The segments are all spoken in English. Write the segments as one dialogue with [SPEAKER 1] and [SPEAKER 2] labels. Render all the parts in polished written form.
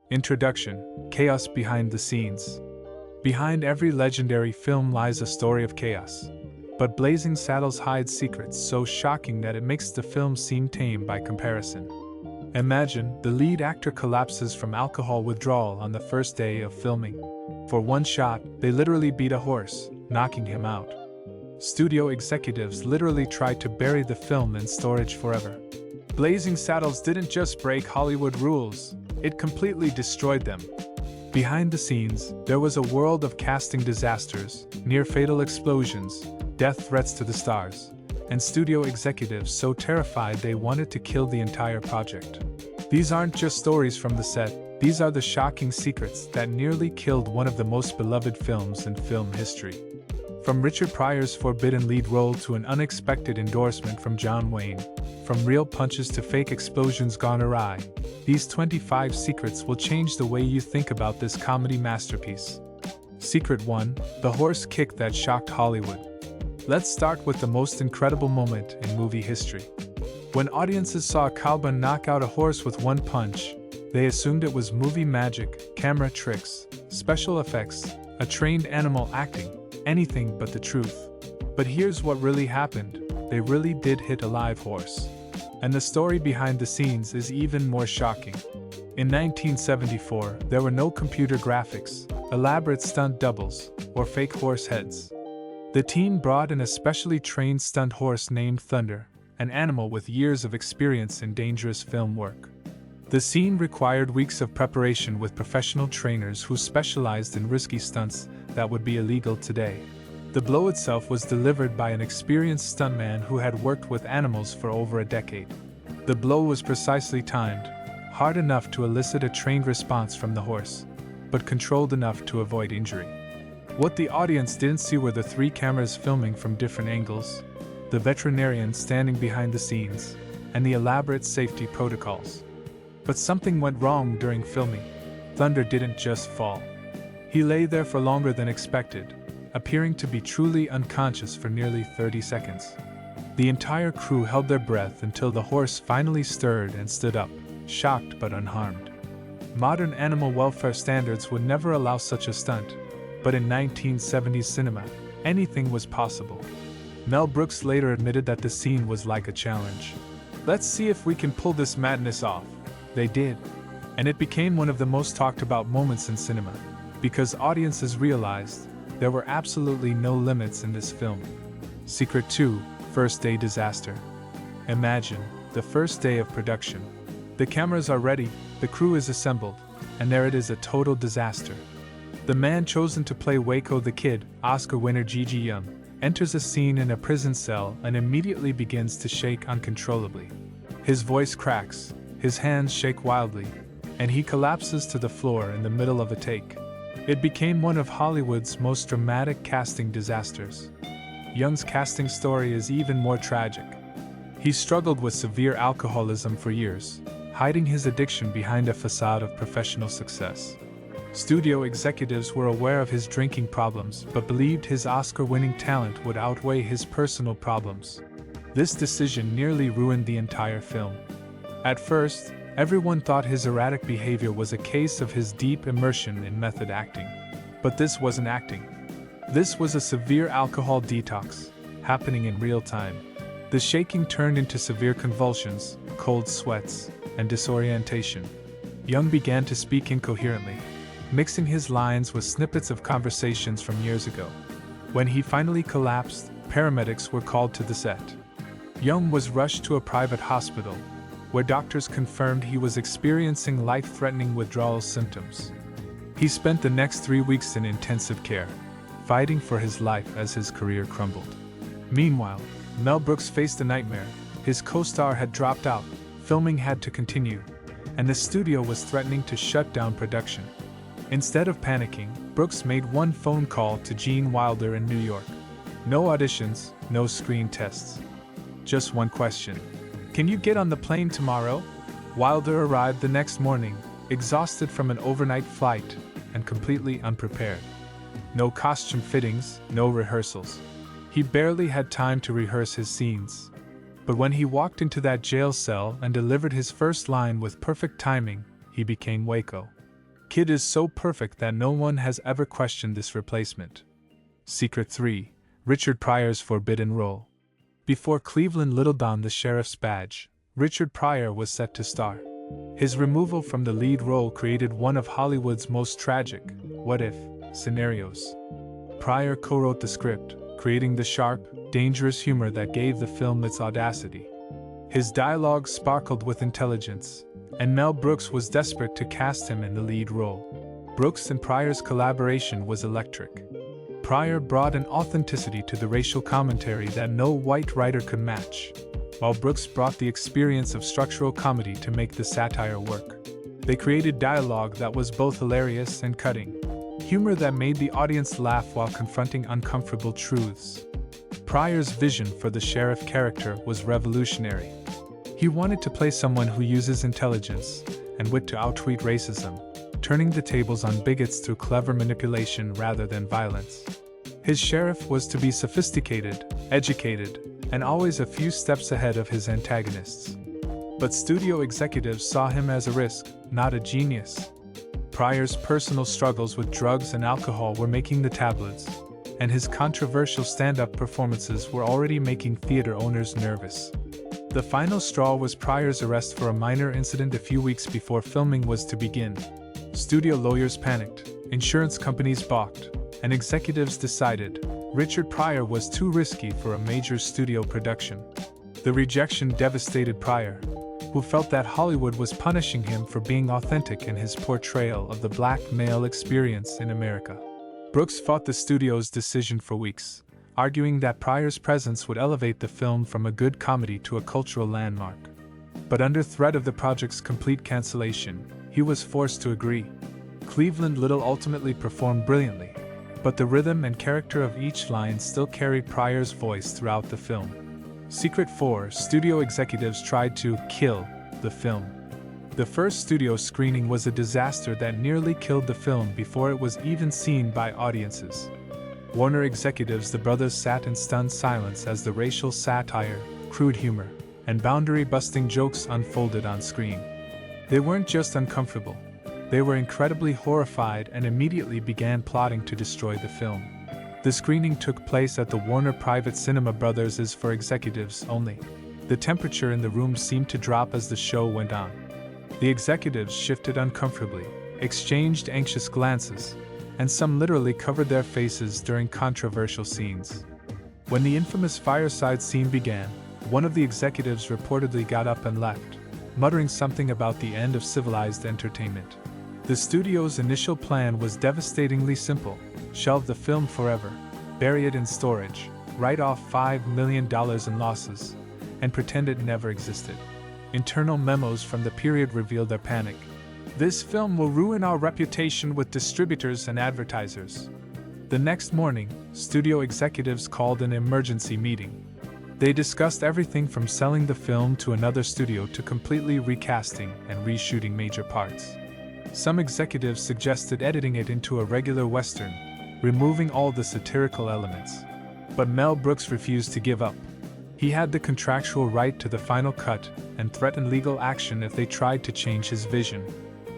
[SPEAKER 1] Introduction: Chaos behind the scenes. Behind every legendary film lies a story of chaos. But Blazing Saddles hides secrets so shocking that it makes the film seem tame by comparison. Imagine, the lead actor collapses from alcohol withdrawal on the first day of filming. For one shot, they literally beat a horse, knocking him out. Studio executives literally tried to bury the film in storage forever. Blazing Saddles didn't just break Hollywood rules, it completely destroyed them. Behind the scenes, there was a world of casting disasters, near-fatal explosions, death threats to the stars, and studio executives so terrified they wanted to kill the entire project. These aren't just stories from the set, these are the shocking secrets that nearly killed one of the most beloved films in film history. From Richard Pryor's forbidden lead role to an unexpected endorsement from John Wayne, from real punches to fake explosions gone awry, these 25 secrets will change the way you think about this comedy masterpiece. Secret 1: The horse kick that shocked Hollywood. Let's start with the most incredible moment in movie history. When audiences saw a cowboy knock out a horse with one punch, they assumed it was movie magic, camera tricks, special effects, a trained animal acting, anything but the truth. But here's what really happened: they really did hit a live horse. And the story behind the scenes is even more shocking. In 1974, there were no computer graphics, elaborate stunt doubles, or fake horse heads. The team brought in a specially trained stunt horse named Thunder, an animal with years of experience in dangerous film work. The scene required weeks of preparation with professional trainers who specialized in risky stunts that would be illegal today. The blow itself was delivered by an experienced stuntman who had worked with animals for over a decade. The blow was precisely timed, hard enough to elicit a trained response from the horse, but controlled enough to avoid injury. What the audience didn't see were the 3 cameras filming from different angles, the veterinarian standing behind the scenes, and the elaborate safety protocols. But something went wrong during filming. Thunder didn't just fall. He lay there for longer than expected, appearing to be truly unconscious for nearly 30 seconds. The entire crew held their breath until the horse finally stirred and stood up, shocked but unharmed. Modern animal welfare standards would never allow such a stunt, but in 1970s cinema, anything was possible. Mel Brooks later admitted that the scene was like a challenge. Let's see if we can pull this madness off. They did. And it became one of the most talked about moments in cinema, because audiences realized there were absolutely no limits in this film. Secret 2: First day disaster. Imagine, the first day of production. The cameras are ready, the crew is assembled, and there it is, a total disaster. The man chosen to play Waco the Kid, Oscar winner Gigi Young, enters a scene in a prison cell and immediately begins to shake uncontrollably. His voice cracks, his hands shake wildly, and he collapses to the floor in the middle of a take. It became one of Hollywood's most dramatic casting disasters. Young's casting story is even more tragic. He struggled with severe alcoholism for years, hiding his addiction behind a facade of professional success. Studio executives were aware of his drinking problems but believed his Oscar-winning talent would outweigh his personal problems. This decision nearly ruined the entire film. At first, everyone thought his erratic behavior was a case of his deep immersion in method acting. But this wasn't acting. This was a severe alcohol detox, happening in real time. The shaking turned into severe convulsions, cold sweats, and disorientation. Young began to speak incoherently, mixing his lines with snippets of conversations from years ago. When he finally collapsed, paramedics were called to the set. Young was rushed to a private hospital, where doctors confirmed he was experiencing life-threatening withdrawal symptoms. He spent the next 3 weeks in intensive care, fighting for his life as his career crumbled. Meanwhile, Mel Brooks faced a nightmare. His co-star had dropped out, filming had to continue, and the studio was threatening to shut down production. Instead of panicking, Brooks made one phone call to Gene Wilder in New York. No auditions, no screen tests. Just one question: "Can you get on the plane tomorrow?" Wilder arrived the next morning, exhausted from an overnight flight, and completely unprepared. No costume fittings, no rehearsals. He barely had time to rehearse his scenes. But when he walked into that jail cell and delivered his first line with perfect timing, he became Waco. Kid is so perfect that no one has ever questioned this replacement. Secret 3. Richard Pryor's forbidden role. Before Cleveland Little donned the sheriff's badge, Richard Pryor was set to star. His removal from the lead role created one of Hollywood's most tragic what-if scenarios. Pryor co-wrote the script, creating the sharp, dangerous humor that gave the film its audacity. His dialogue sparkled with intelligence, and Mel Brooks was desperate to cast him in the lead role. Brooks and Pryor's collaboration was electric. Pryor brought an authenticity to the racial commentary that no white writer could match, while Brooks brought the experience of structural comedy to make the satire work. They created dialogue that was both hilarious and cutting, humor that made the audience laugh while confronting uncomfortable truths. Pryor's vision for the sheriff character was revolutionary. He wanted to play someone who uses intelligence and wit to outwit racism, turning the tables on bigots through clever manipulation rather than violence. His sheriff was to be sophisticated, educated, and always a few steps ahead of his antagonists. But studio executives saw him as a risk, not a genius. Pryor's personal struggles with drugs and alcohol were making the tabloids, and his controversial stand-up performances were already making theater owners nervous. The final straw was Pryor's arrest for a minor incident a few weeks before filming was to begin. Studio lawyers panicked, insurance companies balked, and executives decided Richard Pryor was too risky for a major studio production. The rejection devastated Pryor, who felt that Hollywood was punishing him for being authentic in his portrayal of the black male experience in America. Brooks fought the studio's decision for weeks, arguing that Pryor's presence would elevate the film from a good comedy to a cultural landmark. But under threat of the project's complete cancellation, he was forced to agree. Cleveland Little ultimately performed brilliantly, but the rhythm and character of each line still carried Pryor's voice throughout the film. Secret 4. Studio executives tried to kill the film. The first studio screening was a disaster that nearly killed the film before it was even seen by audiences. Warner executives, the brothers, sat in stunned silence as the racial satire, crude humor, and boundary-busting jokes unfolded on screen. They weren't just uncomfortable, they were incredibly horrified and immediately began plotting to destroy the film. The screening took place at the Warner Private Cinema Brothers is for executives only. The temperature in the room seemed to drop as the show went on. The executives shifted uncomfortably, exchanged anxious glances, and some literally covered their faces during controversial scenes. When the infamous fireside scene began, one of the executives reportedly got up and left, muttering something about the end of civilized entertainment. The studio's initial plan was devastatingly simple: shelve the film forever, bury it in storage, write off $5 million in losses, and pretend it never existed. Internal memos from the period revealed their panic. "This film will ruin our reputation with distributors and advertisers." The next morning, studio executives called an emergency meeting. They discussed everything from selling the film to another studio to completely recasting and reshooting major parts. Some executives suggested editing it into a regular Western, removing all the satirical elements. But Mel Brooks refused to give up. He had the contractual right to the final cut and threatened legal action if they tried to change his vision.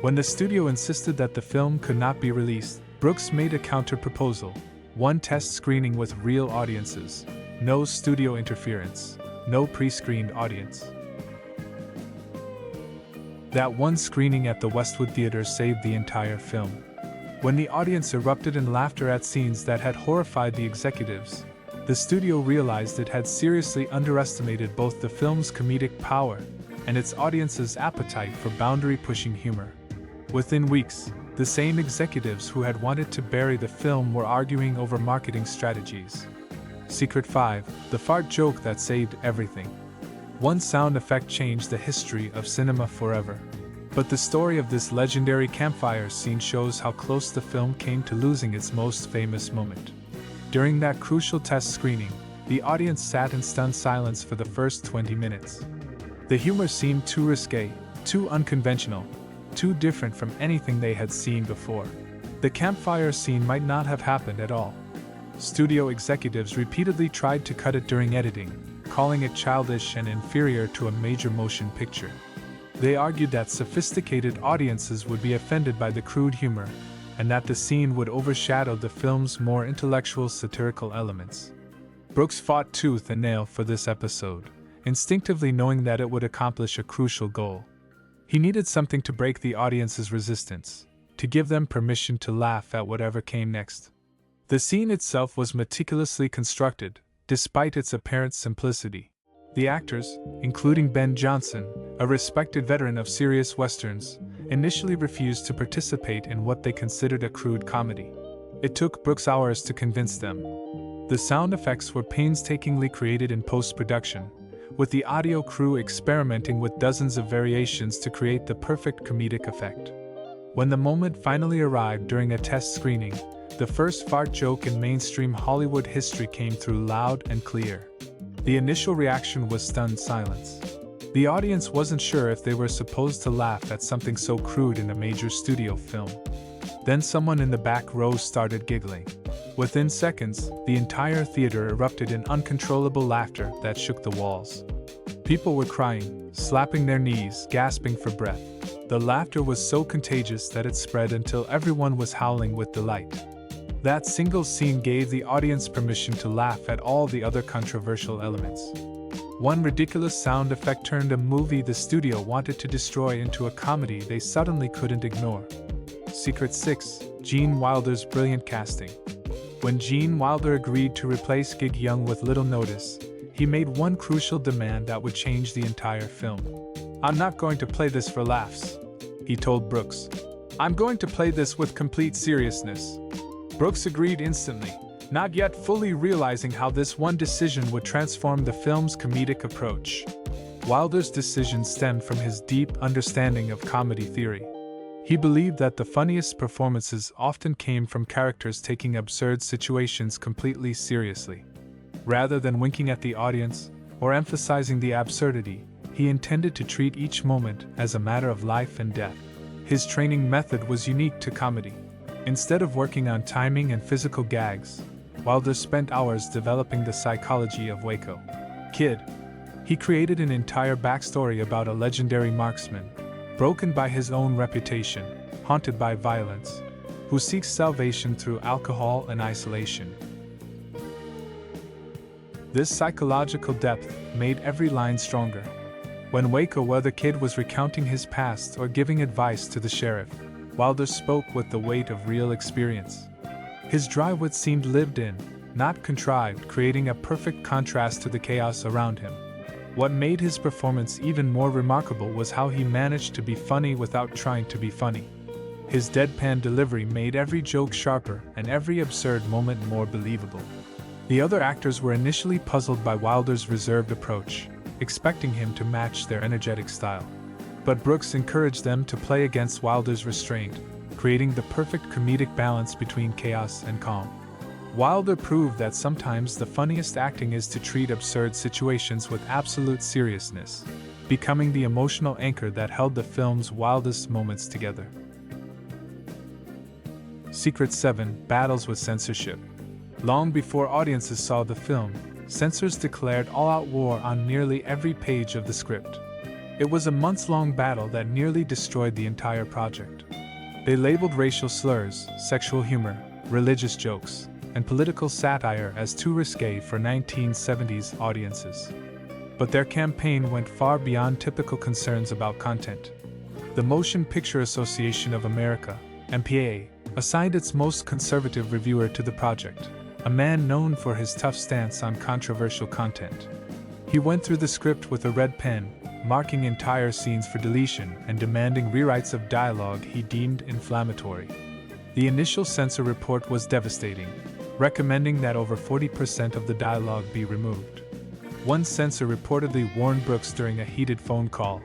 [SPEAKER 1] When the studio insisted that the film could not be released, Brooks made a counter-proposal: one test screening with real audiences, no studio interference, no pre-screened audience. That one screening at the Westwood Theater saved the entire film. When the audience erupted in laughter at scenes that had horrified the executives, the studio realized it had seriously underestimated both the film's comedic power and its audience's appetite for boundary-pushing humor. Within weeks, the same executives who had wanted to bury the film were arguing over marketing strategies. Secret 5. The fart joke that saved everything. One sound effect changed the history of cinema forever. But the story of this legendary campfire scene shows how close the film came to losing its most famous moment. During that crucial test screening, the audience sat in stunned silence for the first 20 minutes. The humor seemed too risque, too unconventional, too different from anything they had seen before. The campfire scene might not have happened at all. Studio executives repeatedly tried to cut it during editing, calling it childish and inferior to a major motion picture. They argued that sophisticated audiences would be offended by the crude humor, and that the scene would overshadow the film's more intellectual satirical elements. Brooks fought tooth and nail for this episode, instinctively knowing that it would accomplish a crucial goal. He needed something to break the audience's resistance, to give them permission to laugh at whatever came next. The scene itself was meticulously constructed, despite its apparent simplicity. The actors, including Ben Johnson, a respected veteran of serious westerns, initially refused to participate in what they considered a crude comedy. It took Brooks hours to convince them. The sound effects were painstakingly created in post-production, with the audio crew experimenting with dozens of variations to create the perfect comedic effect. When the moment finally arrived during a test screening, the first fart joke in mainstream Hollywood history came through loud and clear. The initial reaction was stunned silence. The audience wasn't sure if they were supposed to laugh at something so crude in a major studio film. Then someone in the back row started giggling. Within seconds, the entire theater erupted in uncontrollable laughter that shook the walls. People were crying, slapping their knees, gasping for breath. The laughter was so contagious that it spread until everyone was howling with delight. That single scene gave the audience permission to laugh at all the other controversial elements. One ridiculous sound effect turned a movie the studio wanted to destroy into a comedy they suddenly couldn't ignore. Secret 6: Gene Wilder's brilliant casting. When Gene Wilder agreed to replace Gig Young with little notice, he made one crucial demand that would change the entire film. "I'm not going to play this for laughs," he told Brooks. "I'm going to play this with complete seriousness." Brooks agreed instantly, not yet fully realizing how this one decision would transform the film's comedic approach. Wilder's decision stemmed from his deep understanding of comedy theory. He believed that the funniest performances often came from characters taking absurd situations completely seriously. Rather than winking at the audience or emphasizing the absurdity, he intended to treat each moment as a matter of life and death. His training method was unique to comedy. Instead of working on timing and physical gags, Wilder spent hours developing the psychology of Waco Kid. He created an entire backstory about a legendary marksman, broken by his own reputation, haunted by violence, who seeks salvation through alcohol and isolation. This psychological depth made every line stronger. When Waco Kid was recounting his past or giving advice to the sheriff, Wilder spoke with the weight of real experience. His dry wit seemed lived in, not contrived, creating a perfect contrast to the chaos around him. What made his performance even more remarkable was how he managed to be funny without trying to be funny. His deadpan delivery made every joke sharper and every absurd moment more believable. The other actors were initially puzzled by Wilder's reserved approach, expecting him to match their energetic style. But Brooks encouraged them to play against Wilder's restraint, creating the perfect comedic balance between chaos and calm. Wilder proved that sometimes the funniest acting is to treat absurd situations with absolute seriousness, becoming the emotional anchor that held the film's wildest moments together. Secret 7: Battles with Censorship. Long before audiences saw the film, censors declared all-out war on nearly every page of the script. It was a months-long battle that nearly destroyed the entire project. They labeled racial slurs, sexual humor, religious jokes, and political satire as too risque for 1970s audiences. But their campaign went far beyond typical concerns about content. The Motion Picture Association of America, MPAA, assigned its most conservative reviewer to the project, a man known for his tough stance on controversial content. He went through the script with a red pen, marking entire scenes for deletion and demanding rewrites of dialogue he deemed inflammatory. The initial censor report was devastating, recommending that over 40% of the dialogue be removed. One censor reportedly warned Brooks during a heated phone call,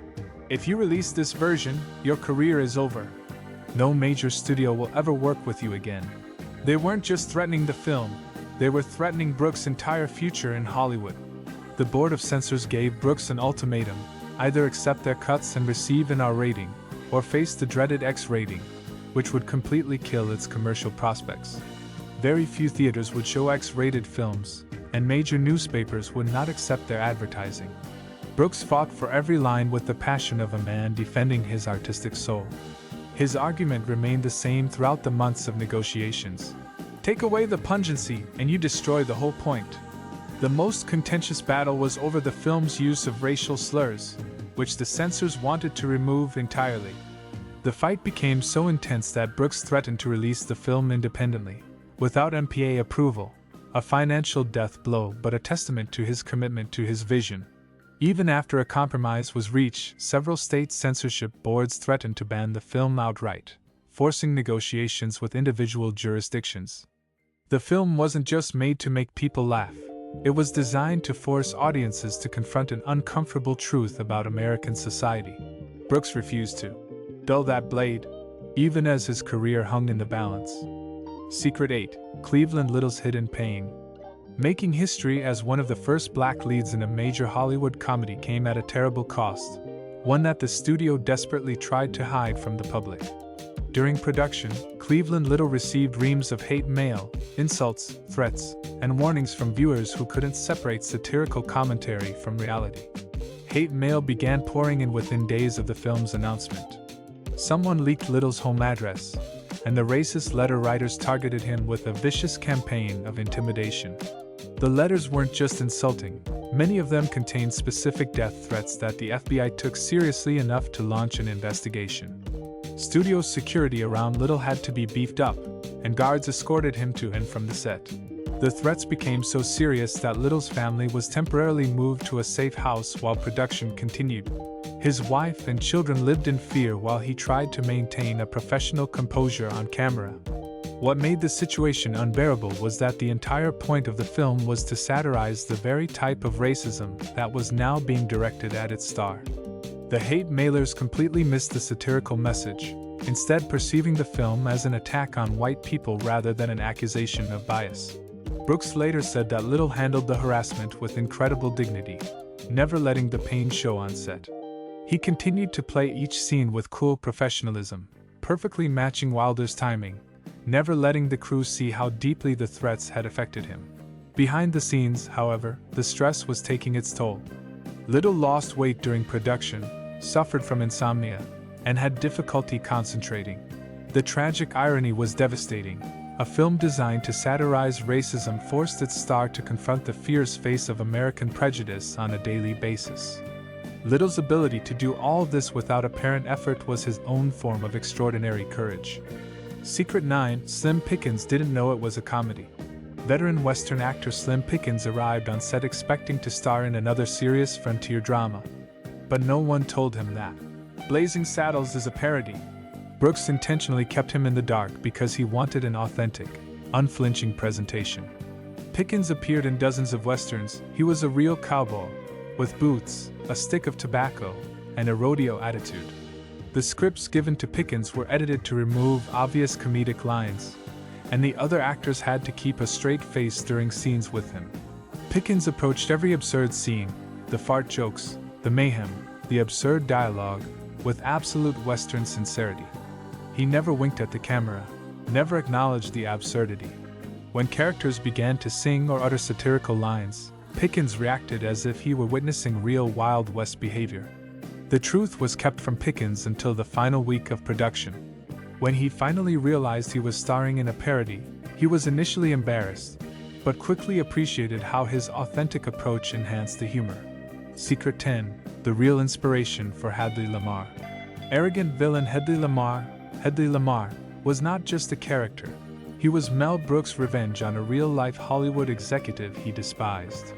[SPEAKER 1] "If you release this version, your career is over. No major studio will ever work with you again." They weren't just threatening the film, they were threatening Brooks' entire future in Hollywood. The board of censors gave Brooks an ultimatum: either accept their cuts and receive an R rating, or face the dreaded X rating, which would completely kill its commercial prospects. Very few theaters would show X-rated films, and major newspapers would not accept their advertising. Brooks fought for every line with the passion of a man defending his artistic soul. His argument remained the same throughout the months of negotiations. Take away the pungency, and you destroy the whole point. The most contentious battle was over the film's use of racial slurs, which the censors wanted to remove entirely. The fight became so intense that Brooks threatened to release the film independently, without MPA approval, a financial death blow but a testament to his commitment to his vision. Even after a compromise was reached, several state censorship boards threatened to ban the film outright, forcing negotiations with individual jurisdictions. The film wasn't just made to make people laugh. It was designed to force audiences to confront an uncomfortable truth about American society. Brooks refused to dull that blade, even as his career hung in the balance. Secret 8: Cleveland Little's Hidden Pain. Making history as one of the first black leads in a major Hollywood comedy came at a terrible cost, one that the studio desperately tried to hide from the public. During production, Cleveland Little received reams of hate mail, insults, threats, and warnings from viewers who couldn't separate satirical commentary from reality. Hate mail began pouring in within days of the film's announcement. Someone leaked Little's home address, and the racist letter writers targeted him with a vicious campaign of intimidation. The letters weren't just insulting, many of them contained specific death threats that the FBI took seriously enough to launch an investigation. Studio security around Little had to be beefed up, and guards escorted him to and from the set. The threats became so serious that Little's family was temporarily moved to a safe house while production continued. His wife and children lived in fear while he tried to maintain a professional composure on camera. What made the situation unbearable was that the entire point of the film was to satirize the very type of racism that was now being directed at its star. The hate mailers completely missed the satirical message, instead perceiving the film as an attack on white people rather than an accusation of bias. Brooks later said that Little handled the harassment with incredible dignity, never letting the pain show on set. He continued to play each scene with cool professionalism, perfectly matching Wilder's timing, never letting the crew see how deeply the threats had affected him. Behind the scenes, however, the stress was taking its toll. Little lost weight during production, suffered from insomnia, and had difficulty concentrating. The tragic irony was devastating. A film designed to satirize racism forced its star to confront the fierce face of American prejudice on a daily basis. Little's ability to do all this without apparent effort was his own form of extraordinary courage. Secret 9: Slim Pickens didn't know it was a comedy. Veteran Western actor Slim Pickens arrived on set expecting to star in another serious frontier drama. But no one told him that Blazing Saddles is a parody. Brooks intentionally kept him in the dark because he wanted an authentic, unflinching presentation. Pickens appeared in dozens of westerns. He was a real cowboy, with boots, a stick of tobacco, and a rodeo attitude. The scripts given to Pickens were edited to remove obvious comedic lines, and the other actors had to keep a straight face during scenes with him. Pickens approached every absurd scene, the fart jokes, the mayhem, the absurd dialogue, with absolute Western sincerity. He never winked at the camera, never acknowledged the absurdity. When characters began to sing or utter satirical lines, Pickens reacted as if he were witnessing real Wild West behavior. The truth was kept from Pickens until the final week of production. When he finally realized he was starring in a parody, he was initially embarrassed, but quickly appreciated how his authentic approach enhanced the humor. Secret 10: The real inspiration for Hadley Lamar. Arrogant villain Hadley Lamar was not just a character. He was Mel Brooks' revenge on a real-life Hollywood executive he despised.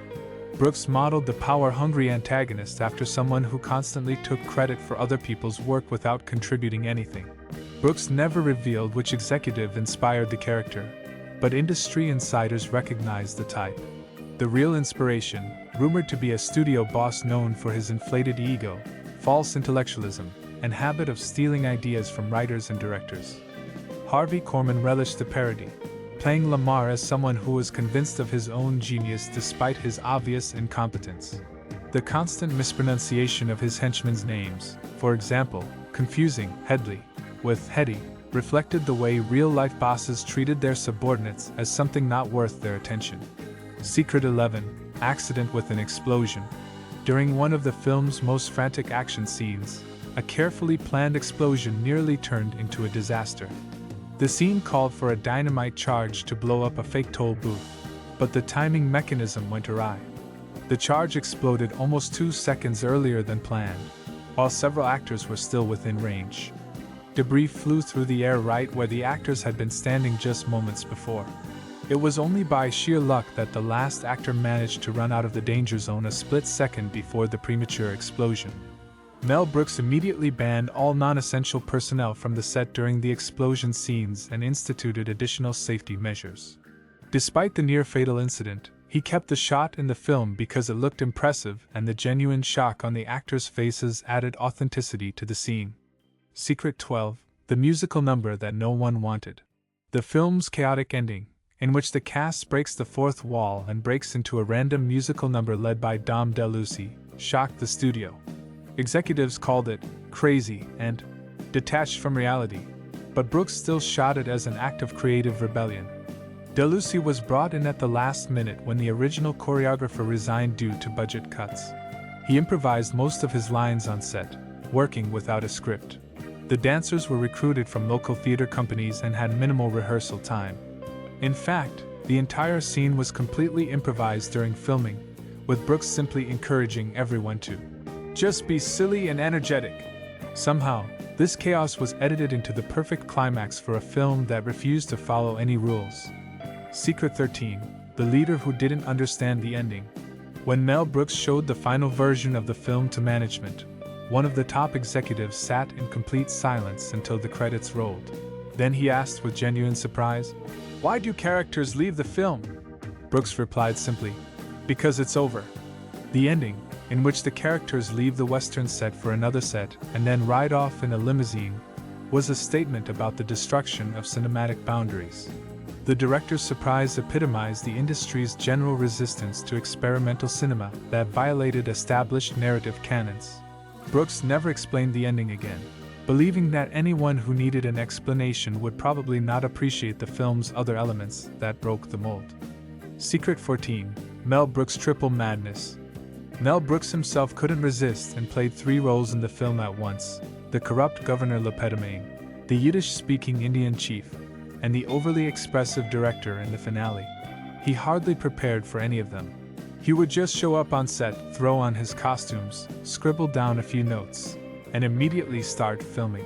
[SPEAKER 1] Brooks modeled the power-hungry antagonist after someone who constantly took credit for other people's work without contributing anything. Brooks never revealed which executive inspired the character, but industry insiders recognized the type. The real inspiration, rumored to be a studio boss known for his inflated ego, false intellectualism, and habit of stealing ideas from writers and directors. Harvey Korman relished the parody, playing Lamar as someone who was convinced of his own genius despite his obvious incompetence. The constant mispronunciation of his henchmen's names, for example, confusing Headley with Hetty, reflected the way real-life bosses treated their subordinates as something not worth their attention. Secret 11: Accident with an Explosion. During one of the film's most frantic action scenes, a carefully planned explosion nearly turned into a disaster. The scene called for a dynamite charge to blow up a fake toll booth, but the timing mechanism went awry. The charge exploded almost 2 seconds earlier than planned, while several actors were still within range. Debris flew through the air right where the actors had been standing just moments before. It was only by sheer luck that the last actor managed to run out of the danger zone a split second before the premature explosion. Mel Brooks immediately banned all non-essential personnel from the set during the explosion scenes and instituted additional safety measures. Despite the near-fatal incident, he kept the shot in the film because it looked impressive and the genuine shock on the actors' faces added authenticity to the scene. Secret 12, the musical number that no one wanted. The film's chaotic ending, in which the cast breaks the fourth wall and breaks into a random musical number led by Dom DeLuise, shocked the studio. Executives called it crazy and detached from reality, but Brooks still shot it as an act of creative rebellion. DeLuise was brought in at the last minute when the original choreographer resigned due to budget cuts. He improvised most of his lines on set, working without a script. The dancers were recruited from local theater companies and had minimal rehearsal time. In fact, the entire scene was completely improvised during filming, with Brooks simply encouraging everyone to just be silly and energetic. Somehow, this chaos was edited into the perfect climax for a film that refused to follow any rules. Secret 13, the leader who didn't understand the ending. When Mel Brooks showed the final version of the film to management, one of the top executives sat in complete silence until the credits rolled. Then he asked with genuine surprise, "Why do characters leave the film?" Brooks replied simply, "Because it's over." The ending, in which the characters leave the Western set for another set and then ride off in a limousine, was a statement about the destruction of cinematic boundaries. The director's surprise epitomized the industry's general resistance to experimental cinema that violated established narrative canons. Brooks never explained the ending again, believing that anyone who needed an explanation would probably not appreciate the film's other elements that broke the mold. Secret 14, Mel Brooks' Triple Madness. Mel Brooks himself couldn't resist and played 3 roles in the film at once: the corrupt Governor Lepetamain, the Yiddish-speaking Indian chief, and the overly expressive director in the finale. He hardly prepared for any of them. He would just show up on set, throw on his costumes, scribble down a few notes, and immediately start filming.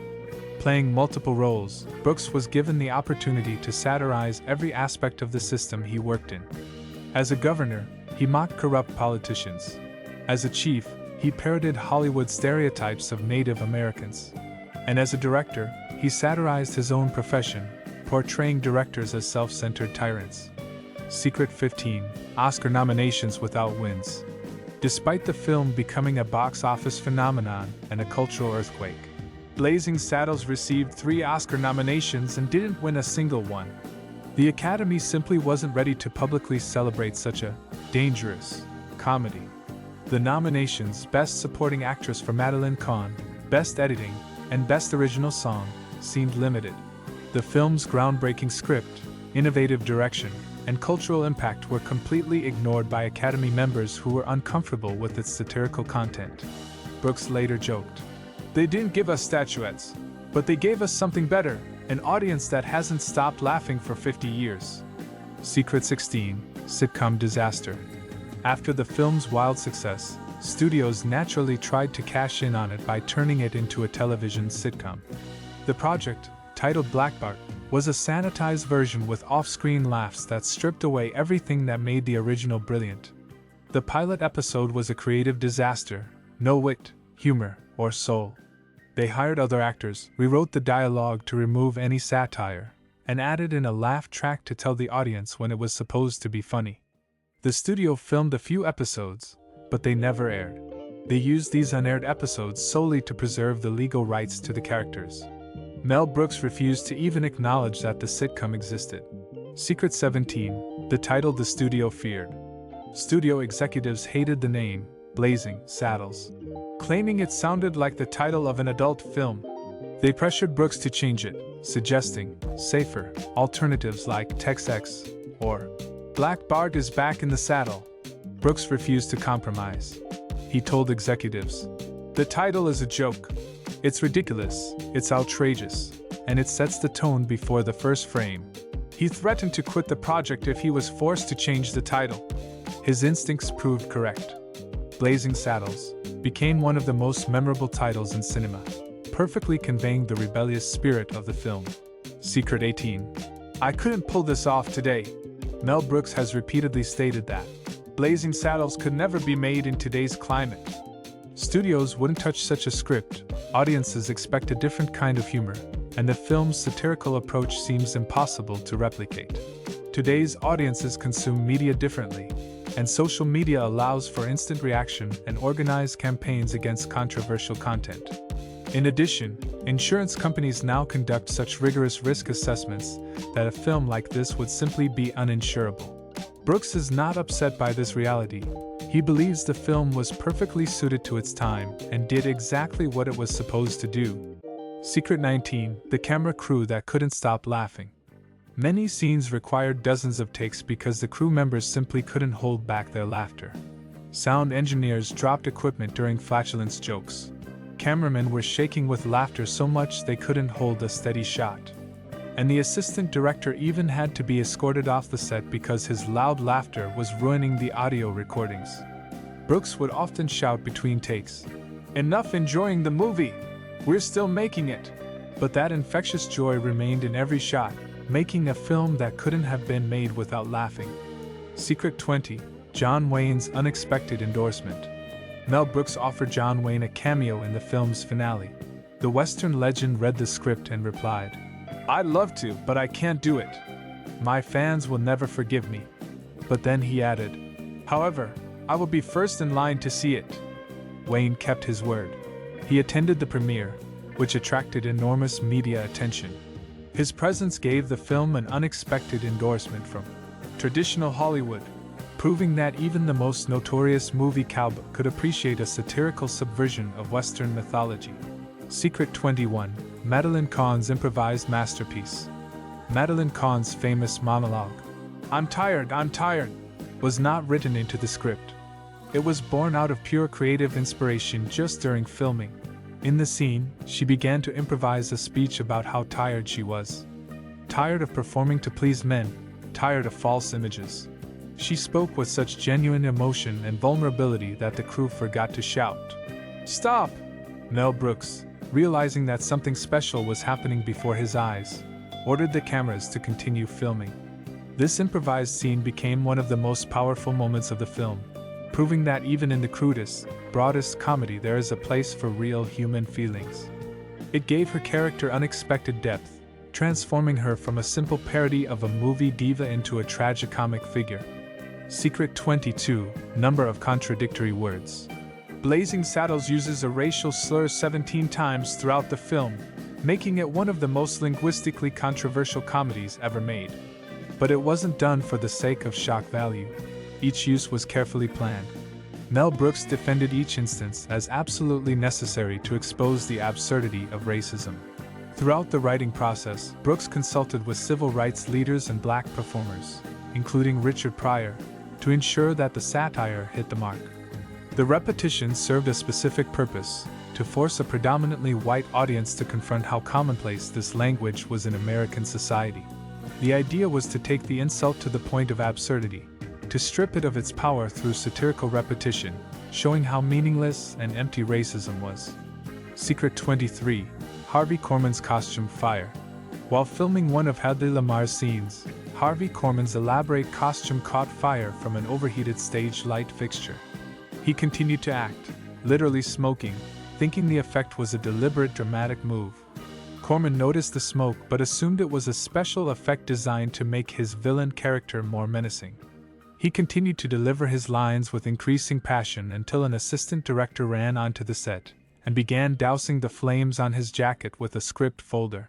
[SPEAKER 1] Playing multiple roles, Brooks was given the opportunity to satirize every aspect of the system he worked in. As a governor, he mocked corrupt politicians. As a chief, he parroted Hollywood stereotypes of Native Americans. And as a director, he satirized his own profession, portraying directors as self-centered tyrants. Secret 15, Oscar nominations without wins. Despite the film becoming a box office phenomenon and a cultural earthquake, Blazing Saddles received 3 Oscar nominations and didn't win a single one. The Academy simply wasn't ready to publicly celebrate such a dangerous comedy. The nominations: Best Supporting Actress for Madeline Kahn, Best Editing, and Best Original Song, seemed limited. The film's groundbreaking script, innovative direction, and cultural impact were completely ignored by Academy members who were uncomfortable with its satirical content. Brooks later joked, "They didn't give us statuettes, but they gave us something better, an audience that hasn't stopped laughing for 50 years. Secret 16, Sitcom Disaster. After the film's wild success, studios naturally tried to cash in on it by turning it into a television sitcom. The project, titled Black Bart, was a sanitized version with off-screen laughs that stripped away everything that made the original brilliant. The pilot episode was a creative disaster, no wit, humor, or soul. They hired other actors, rewrote the dialogue to remove any satire, and added in a laugh track to tell the audience when it was supposed to be funny. The studio filmed a few episodes, but they never aired. They used these unaired episodes solely to preserve the legal rights to the characters. Mel Brooks refused to even acknowledge that the sitcom existed. Secret 17, the title the studio feared. Studio executives hated the name, Blazing Saddles, claiming it sounded like the title of an adult film. They pressured Brooks to change it, suggesting safer alternatives like Tex-Ex or Black Bart is back in the saddle. Brooks refused to compromise. he told executives. The title is a joke. It's ridiculous, it's outrageous, and it sets the tone before the first frame. He threatened to quit the project if he was forced to change the title. His instincts proved correct. Blazing Saddles became one of the most memorable titles in cinema, perfectly conveying the rebellious spirit of the film. Secret 18. I couldn't pull this off today. Mel Brooks has repeatedly stated that Blazing Saddles could never be made in today's climate. Studios wouldn't touch such a script, audiences expect a different kind of humor, and the film's satirical approach seems impossible to replicate. Today's audiences consume media differently, and social media allows for instant reaction and organized campaigns against controversial content. In addition, insurance companies now conduct such rigorous risk assessments that a film like this would simply be uninsurable. Brooks is not upset by this reality. He believes the film was perfectly suited to its time and did exactly what it was supposed to do. Secret 19. The camera crew that couldn't stop laughing. Many scenes required dozens of takes because the crew members simply couldn't hold back their laughter. Sound engineers dropped equipment during flatulence jokes. Cameramen were shaking with laughter so much they couldn't hold a steady shot. And the assistant director even had to be escorted off the set because his loud laughter was ruining the audio recordings. Brooks would often shout between takes, "Enough enjoying the movie! We're still making it!" But that infectious joy remained in every shot, making a film that couldn't have been made without laughing. Secret 20. John Wayne's unexpected endorsement. Mel Brooks offered John Wayne a cameo in the film's finale. The Western legend read the script and replied, "I'd love to, but I can't do it. My fans will never forgive me." But then he added, "However, I will be first in line to see it." Wayne kept his word. He attended the premiere, which attracted enormous media attention. His presence gave the film an unexpected endorsement from traditional Hollywood, proving that even the most notorious movie cowboy could appreciate a satirical subversion of Western mythology. Secret 21. Madeline Kahn's improvised masterpiece. Madeline Kahn's famous monologue, I'm tired," was not written into the script. It was born out of pure creative inspiration just during filming. In the scene, she began to improvise a speech about how tired she was. Tired of performing to please men, tired of false images. She spoke with such genuine emotion and vulnerability that the crew forgot to shout, "Stop!" Mel Brooks, realizing that something special was happening before his eyes, ordered the cameras to continue filming. This improvised scene became one of the most powerful moments of the film, proving that even in the crudest, broadest comedy there is a place for real human feelings. It gave her character unexpected depth, transforming her from a simple parody of a movie diva into a tragicomic figure. Secret 22. Number of contradictory words. Blazing Saddles uses a racial slur 17 times throughout the film, making it one of the most linguistically controversial comedies ever made. But it wasn't done for the sake of shock value. Each use was carefully planned. Mel Brooks defended each instance as absolutely necessary to expose the absurdity of racism. Throughout the writing process, Brooks consulted with civil rights leaders and black performers, including Richard Pryor, to ensure that the satire hit the mark. The repetition served a specific purpose, to force a predominantly white audience to confront how commonplace this language was in American society. The idea was to take the insult to the point of absurdity, to strip it of its power through satirical repetition, showing how meaningless and empty racism was. Secret 23. Harvey Korman's costume fire. While filming one of Hedy Lamar's scenes, Harvey Korman's elaborate costume caught fire from an overheated stage light fixture. He continued to act, literally smoking, thinking the effect was a deliberate dramatic move. Korman noticed the smoke but assumed it was a special effect designed to make his villain character more menacing. He continued to deliver his lines with increasing passion until an assistant director ran onto the set and began dousing the flames on his jacket with a script folder.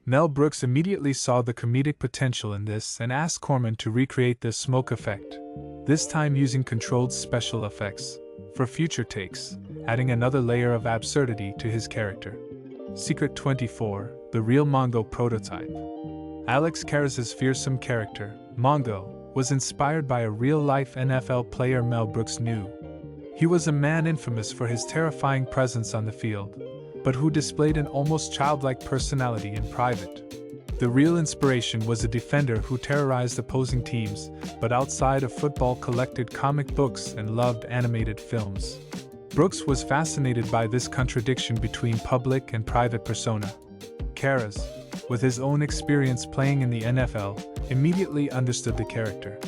[SPEAKER 1] Mel Brooks immediately saw the comedic potential in this and asked Korman to recreate the smoke effect, this time using controlled special effects, for future takes, adding another layer of absurdity to his character. Secret 24. The real Mongo prototype. Alex Karraz's fearsome character, Mongo, was inspired by a real-life NFL player Mel Brooks knew. He was a man infamous for his terrifying presence on the field, but who displayed an almost childlike personality in private. The real inspiration was a defender who terrorized opposing teams, but outside of football collected comic books and loved animated films. Brooks was fascinated by this contradiction between public and private persona. Karras, with his own experience playing in the NFL, immediately understood the character.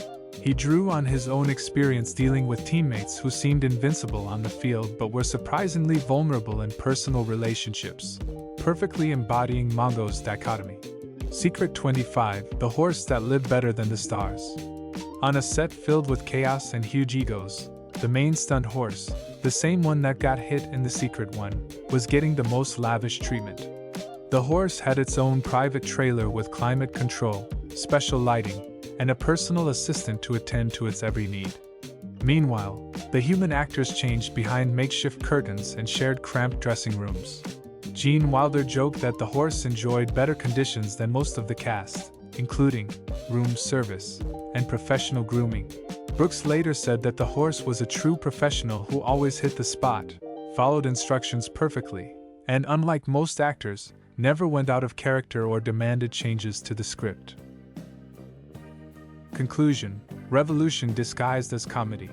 [SPEAKER 1] He drew on his own experience dealing with teammates who seemed invincible on the field but were surprisingly vulnerable in personal relationships, perfectly embodying Mongo's dichotomy. Secret 25, the horse that lived better than the stars. On a set filled with chaos and huge egos, the main stunt horse, the same one that got hit in The Secret One, was getting the most lavish treatment. The horse had its own private trailer with climate control, special lighting, and a personal assistant to attend to its every need. Meanwhile, the human actors changed behind makeshift curtains and shared cramped dressing rooms. Gene Wilder joked that the horse enjoyed better conditions than most of the cast, including room service and professional grooming. Brooks later said that the horse was a true professional who always hit the spot, followed instructions perfectly, and unlike most actors, never went out of character or demanded changes to the script. Conclusion: revolution disguised as comedy.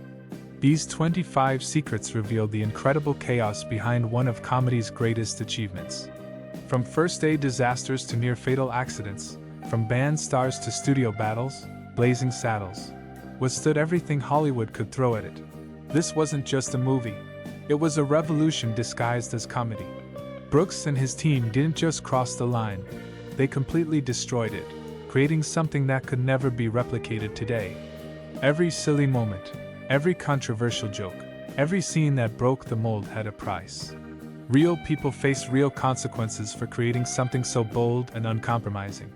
[SPEAKER 1] These 25 secrets reveal the incredible chaos behind one of comedy's greatest achievements. From first-aid disasters to near-fatal accidents, from band stars to studio battles, Blazing Saddles withstood everything Hollywood could throw at it. This wasn't just a movie, it was a revolution disguised as comedy. Brooks and his team didn't just cross the line, they completely destroyed it, creating something that could never be replicated today. Every silly moment, every controversial joke, every scene that broke the mold had a price. Real people faced real consequences for creating something so bold and uncompromising.